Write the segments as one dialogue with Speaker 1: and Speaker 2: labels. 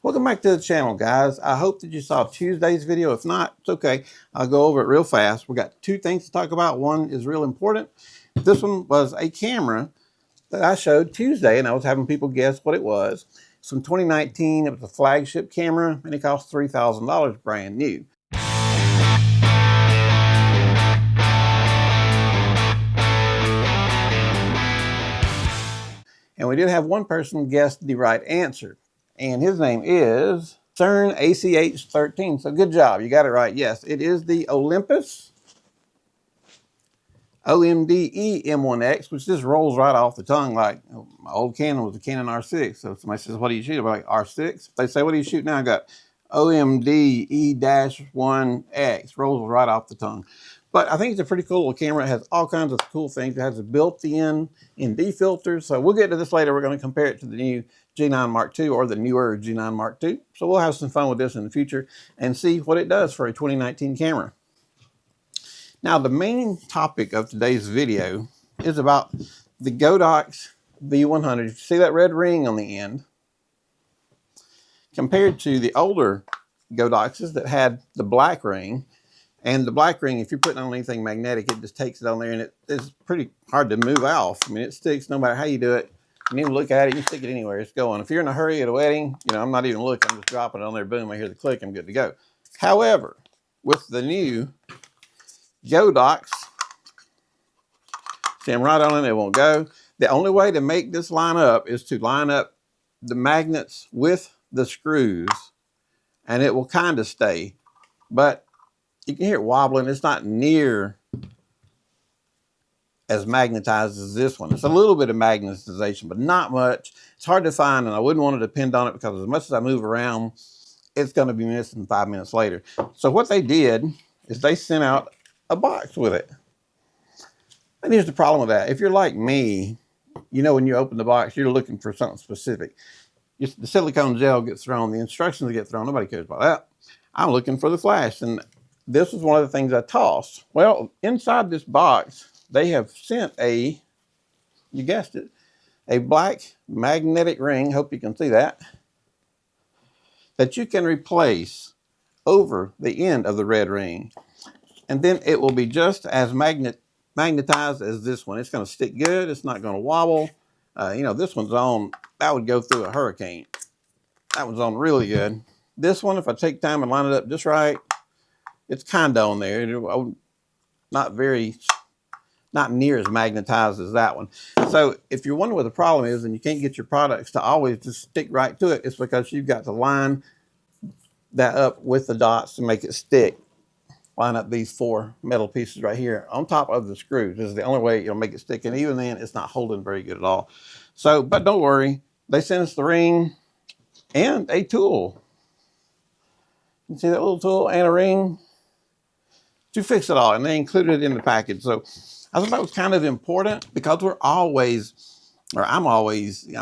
Speaker 1: Welcome back to the channel, guys. I hope that you saw Tuesday's video. If not, it's okay. I'll go over it real fast. We got two things to talk about. One is real important. This one was a camera that I showed Tuesday, and I was having people guess what it was. It's from 2019. It was a flagship camera, and it cost $3,000 brand new. And we did have one person guess the right answer, and his name is CERN ACH13. So good job, you got it right. Yes, it is the Olympus OMDE M1X, which just rolls right off the tongue like my old Canon was a Canon R6. So if somebody says, what do you shoot? I'm like, R6. If they say, what do you shoot now? I got OMDE-1X. Rolls right off the tongue. But I think it's a pretty cool little camera. It has all kinds of cool things. It has a built-in ND filter. So we'll get to this later. We're going to compare it to the new G9 Mark II or the newer G9 Mark II. So we'll have some fun with this in the future and see what it does for a 2019 camera. Now, the main topic of today's video is about the Godox V100. You see that red ring on the end? Compared to the older Godoxes that had the black ring. And the black ring, if you're putting on anything magnetic, it just takes it on there, and it's pretty hard to move off. I mean, it sticks no matter how you do it. You need to look at it, you stick it anywhere, it's going. If you're in a hurry at a wedding, you know, I'm not even looking, I'm just dropping it on there, boom, I hear the click, I'm good to go. However, with the new Godox, see, I'm right on it, it won't go. The only way to make this line up is to line up the magnets with the screws, and it will kind of stay. But you can hear it wobbling. It's not near as magnetized as this one. It's a little bit of magnetization, but not much. It's hard to find, and I wouldn't want to depend on it because as much as I move around, it's going to be missing 5 minutes later. So what they did is they sent out a box with it. And here's the problem with that. If you're like me, you know, when you open the box, you're looking for something specific. The silicone gel gets thrown, the instructions get thrown, nobody cares about that. I'm looking for the flash, and this is one of the things I tossed. Well, inside this box, they have sent a, you guessed it, a black magnetic ring, hope you can see that you can replace over the end of the red ring. And then it will be just as magnetized as this one. It's going to stick good. It's not going to wobble. You know, this one's on, that would go through a hurricane. That one's on really good. This one, if I take time and line it up just right, it's kind of on there. Not near as magnetized as that one. So if you're wondering what the problem is and you can't get your products to always just stick right to it, it's because you've got to line that up with the dots to make it stick. Line up these 4 metal pieces right here on top of the screws. This is the only way you'll make it stick, and even then it's not holding very good at all. So, but don't worry, they sent us the ring and a tool. You see that little tool and a ring to fix it all, and they included it in the package. So I thought that was kind of important because I'm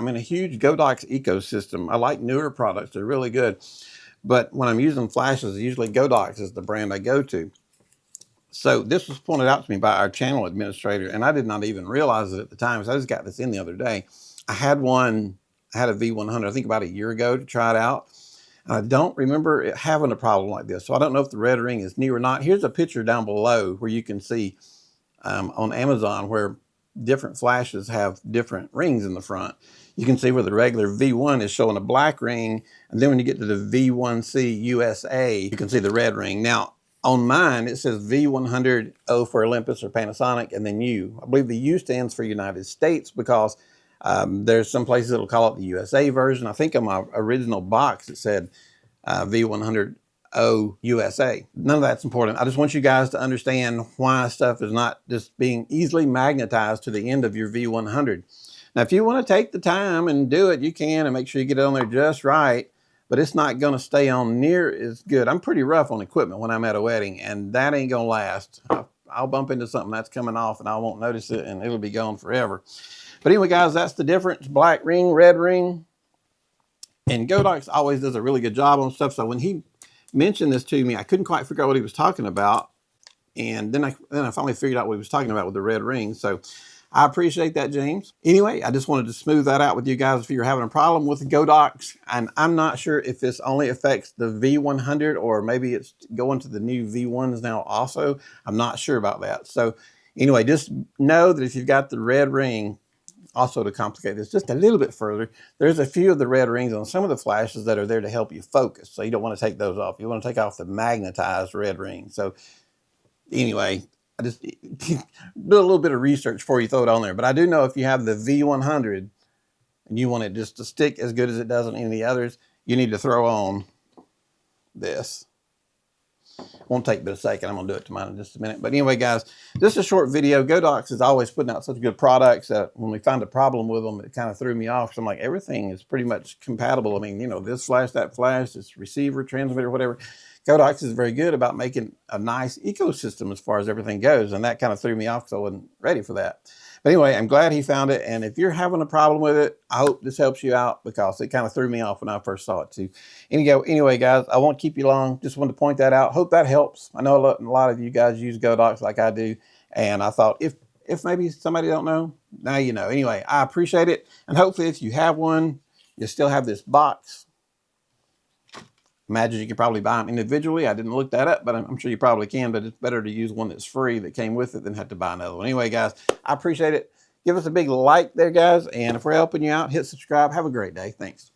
Speaker 1: in a huge Godox ecosystem. I like newer products, they're really good. But when I'm using flashes, usually Godox is the brand I go to. So this was pointed out to me by our channel administrator, and I did not even realize it at the time. So I just got this in the other day. I had a V100, I think about a year ago, to try it out. And I don't remember it having a problem like this. So I don't know if the red ring is new or not. Here's a picture down below where you can see on Amazon where different flashes have different rings in the front. You can see where the regular V1 is showing a black ring, and then when you get to the V1C USA, you can see the red ring. Now, on mine, it says V100 O for Olympus or Panasonic, and then U. I believe the U stands for United States because there's some places that'll call it the USA version. I think on my original box, it said V100 O USA. None of that's important. I just want you guys to understand why stuff is not just being easily magnetized to the end of your V100. Now, if you want to take the time and do it, you can, and make sure you get it on there just right, but it's not going to stay on near as good. I'm pretty rough on equipment when I'm at a wedding, and that ain't going to last. I'll bump into something that's coming off, and I won't notice it, and it'll be gone forever. But anyway, guys, that's the difference. Black ring, red ring. And Godox always does a really good job on stuff. So when he mentioned this to me, I couldn't quite figure out what he was talking about. And then I finally figured out what he was talking about with the red ring. So I appreciate that, James. Anyway, I just wanted to smooth that out with you guys if you're having a problem with the Godox. And I'm not sure if this only affects the V100 or maybe it's going to the new V1s now also. I'm not sure about that. So anyway, just know that if you've got the red ring, also to complicate this just a little bit further, there's a few of the red rings on some of the flashes that are there to help you focus. So you don't want to take those off. You want to take off the magnetized red ring. So anyway, I just do a little bit of research before you throw it on there. But I do know if you have the V100 and you want it just to stick as good as it does on any of the others, you need to throw on this. Won't take but a second. I'm going to do it to mine in just a minute. But anyway, guys, this is a short video. Godox is always putting out such good products that when we found a problem with them, it kind of threw me off. So I'm like, everything is pretty much compatible. I mean, you know, this flash, that flash, this receiver, transmitter, whatever. Godox is very good about making a nice ecosystem as far as everything goes. And that kind of threw me off because I wasn't ready for that. But anyway, I'm glad he found it. And if you're having a problem with it, I hope this helps you out because it kind of threw me off when I first saw it too. Anyway, guys, I won't keep you long. Just wanted to point that out. Hope that helps. I know a lot of you guys use Godox like I do. And I thought if maybe somebody don't know, now you know. Anyway, I appreciate it. And hopefully if you have one, you still have this box. Imagine you could probably buy them individually. I didn't look that up, but I'm sure you probably can. But it's better to use one that's free that came with it than have to buy another one. Anyway, guys, I appreciate it. Give us a big like there, guys. And if we're helping you out, hit subscribe. Have a great day. Thanks.